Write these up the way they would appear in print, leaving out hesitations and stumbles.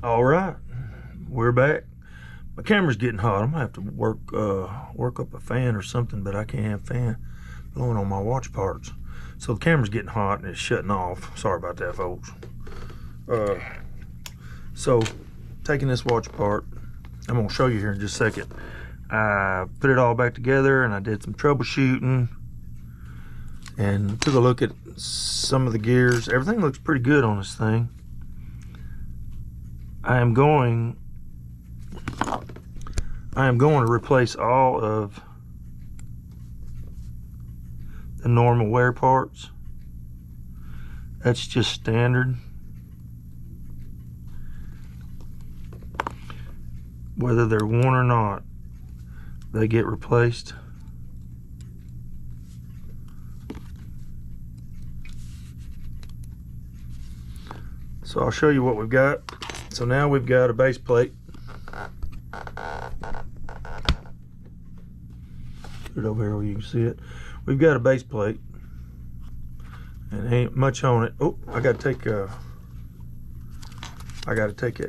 All right, we're back. My camera's getting hot. I'm gonna have to work up a fan or something, but I can't have a fan blowing on my watch parts. So the camera's getting hot and it's shutting off. Sorry about that, folks. So taking this watch apart, I'm gonna show you here in just a second. I put it all back together and I did some troubleshooting and took a look at some of the gears. Everything looks pretty good on this thing. I am going to replace all of the normal wear parts. That's just standard. Whether they're worn or not, they get replaced. So I'll show you what we've got. So now we've got a base plate. Put it over here where you can see it. We've got a base plate, and ain't much on it. Oh, I got to take that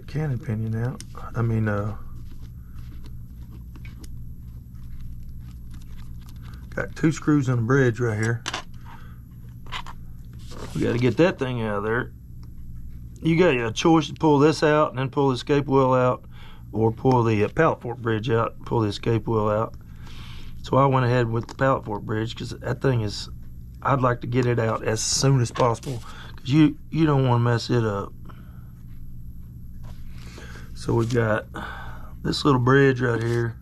cannon pinion out. Got 2 screws on the bridge right here. We got to get that thing out of there. You got a choice to pull this out and then pull the escape wheel out, or pull the pallet fork bridge out and pull the escape wheel out. So I went ahead with the pallet fork bridge because that thing is, I'd like to get it out as soon as possible because you don't want to mess it up. So we've got this little bridge right here.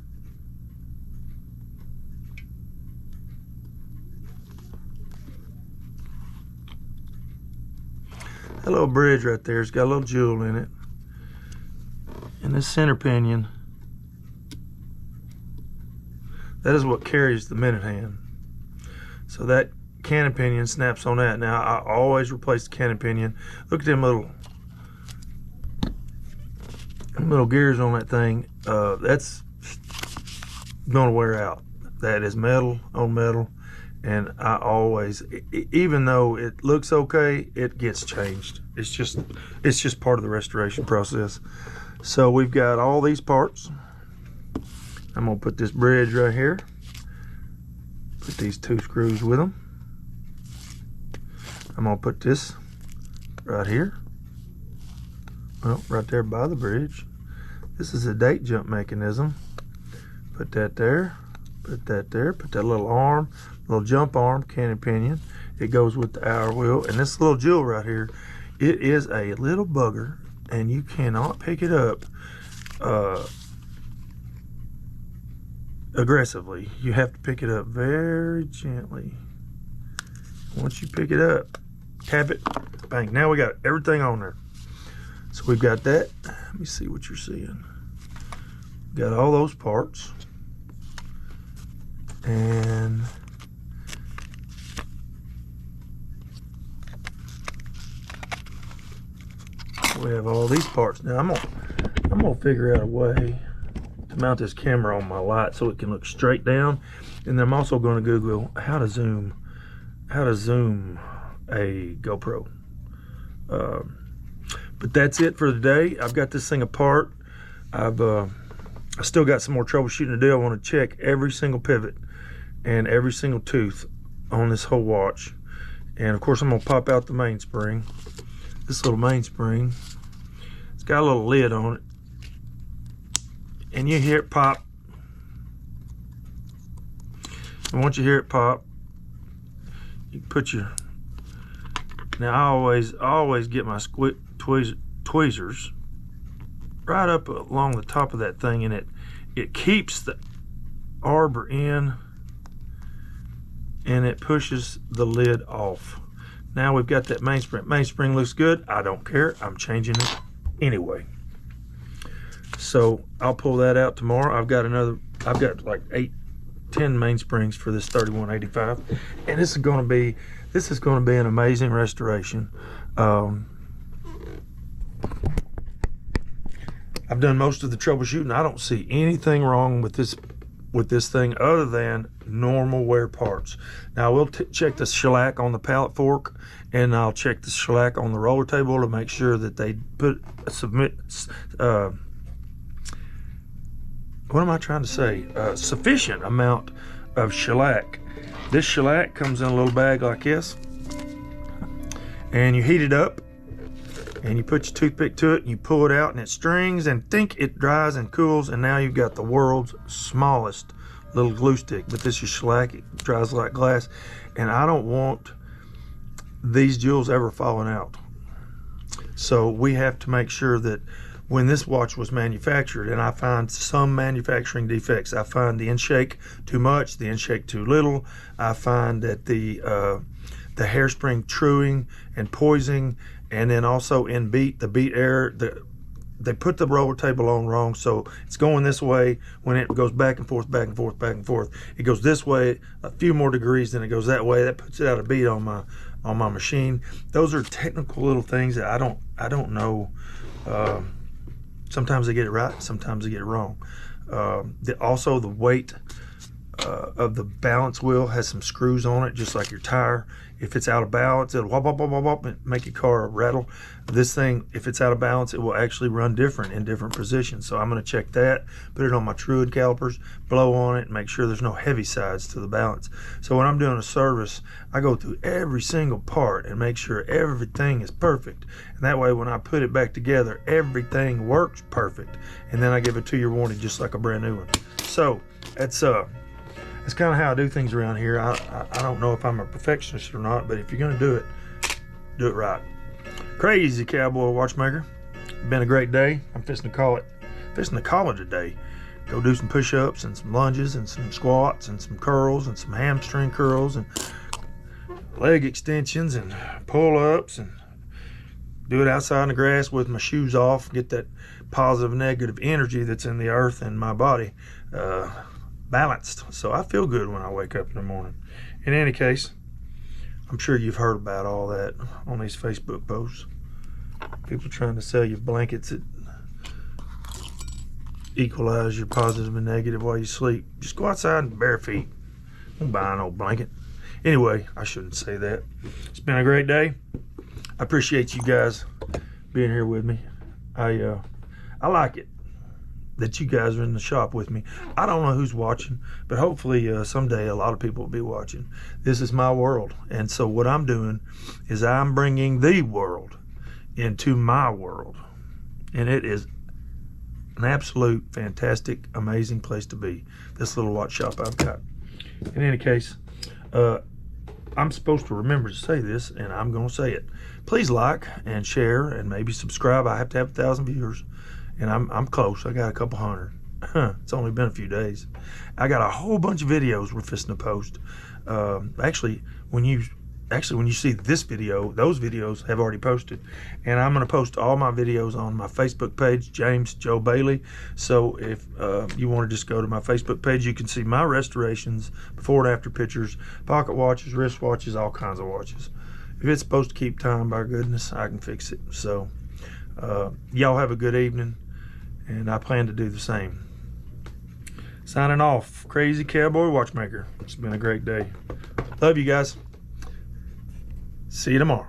That little bridge right there, it's got a little jewel in it. And this center pinion, that is what carries the minute hand. So that cannon pinion snaps on that. Now I always replace the cannon pinion. Look at them little gears on that thing. That's gonna wear out. That is metal on metal. And I always, even though it looks okay, it gets changed. It's just part of the restoration process. So we've got all these parts. I'm gonna put this bridge right here. Put these 2 screws with them. I'm gonna put this right here. Well, right there by the bridge. This is a date jump mechanism. Put that there. Put that there. Put that little arm, little jump arm, cannon pinion. It goes with the hour wheel. And this little jewel right here, it is a little bugger, and you cannot pick it up aggressively. You have to pick it up very gently. Once you pick it up, tap it, bang. Now we got everything on there. So we've got that. Let me see what you're seeing. Got all those parts. And we have all these parts. Now I'm gonna figure out a way to mount this camera on my light so it can look straight down. And then I'm also going to Google how to zoom a GoPro. But that's it for today. I've got this thing apart. I still got some more troubleshooting to do. I want to check every single pivot and every single tooth on this whole watch. And of course I'm gonna pop out the mainspring. This little mainspring, it's got a little lid on it, and you hear it pop. And once you hear it pop, you put your, now I always get my tweezers right up along the top of that thing, and it keeps the arbor in, and it pushes the lid off. Now we've got that mainspring. Mainspring looks good. I don't care. I'm changing it anyway. So I'll pull that out tomorrow. I've got like 8-10 mainsprings for this 3185, and this is going to be an amazing restoration. I've done most of the troubleshooting. I don't see anything wrong with this with this thing other than normal wear parts. Now we'll check the shellac on the pallet fork, and I'll check the shellac on the roller table to make sure that they put sufficient amount of shellac. This shellac comes in a little bag like this, and you heat it up, and you put your toothpick to it, and you pull it out, and it strings, and think it dries and cools, and now you've got the world's smallest little glue stick. But this is shellac, it dries like glass, and I don't want these jewels ever falling out. So we have to make sure that when this watch was manufactured, and I find some manufacturing defects, I find the end shake too much, the end shake too little, I find that the hairspring truing and poising, and then also in beat, the beat error, they put the roller table on wrong, so it's going this way. When it goes back and forth, back and forth, back and forth, it goes this way a few more degrees, then it goes that way. That puts it out of beat on my machine. Those are technical little things that I don't know. Sometimes I get it right, sometimes I get it wrong. Also, the weight of the balance wheel has some screws on it, just like your tire. If it's out of balance, it'll whop, whop, whop, whop, whop, and make your car rattle. This thing, if it's out of balance, it will actually run different in different positions. So I'm going to check that, put it on my Truid calipers, blow on it, and make sure there's no heavy sides to the balance. So when I'm doing a service, I go through every single part and make sure everything is perfect. And that way, when I put it back together, everything works perfect. And then I give a 2-year warranty, just like a brand new one. So that's kind of how I do things around here. I don't know if I'm a perfectionist or not, but if you're going to do it right. Crazy cowboy watchmaker. Been a great day. I'm fixing to call it a day. Go do some push-ups and some lunges and some squats and some curls and some hamstring curls and leg extensions and pull-ups, and do it outside in the grass with my shoes off. Get that positive and negative energy that's in the earth and my body balanced, so I feel good when I wake up in the morning. In any case, I'm sure you've heard about all that on these Facebook posts. People trying to sell you blankets that equalize your positive and negative while you sleep. Just go outside and bare feet. Don't buy an old blanket. Anyway, I shouldn't say that. It's been a great day. I appreciate you guys being here with me. I like it that you guys are in the shop with me. I don't know who's watching, but hopefully someday a lot of people will be watching. This is my world, and so what I'm doing is I'm bringing the world into my world, and it is an absolute fantastic, amazing place to be, this little watch shop I've got. In any case, I'm supposed to remember to say this, and I'm going to say it. Please like and share and maybe subscribe. I have to have 1,000 viewers. And I'm close. I got a couple hundred. It's only been a few days. I got a whole bunch of videos we're fixing to post. Actually, when you see this video, those videos have already posted. And I'm going to post all my videos on my Facebook page, James Joe Bailey. So if you want to just go to my Facebook page, you can see my restorations, before and after pictures, pocket watches, wrist watches, all kinds of watches. If it's supposed to keep time, by goodness, I can fix it. So y'all have a good evening, and I plan to do the same. Signing off, Crazy Cowboy Watchmaker. It's been a great day. Love you guys. See you tomorrow.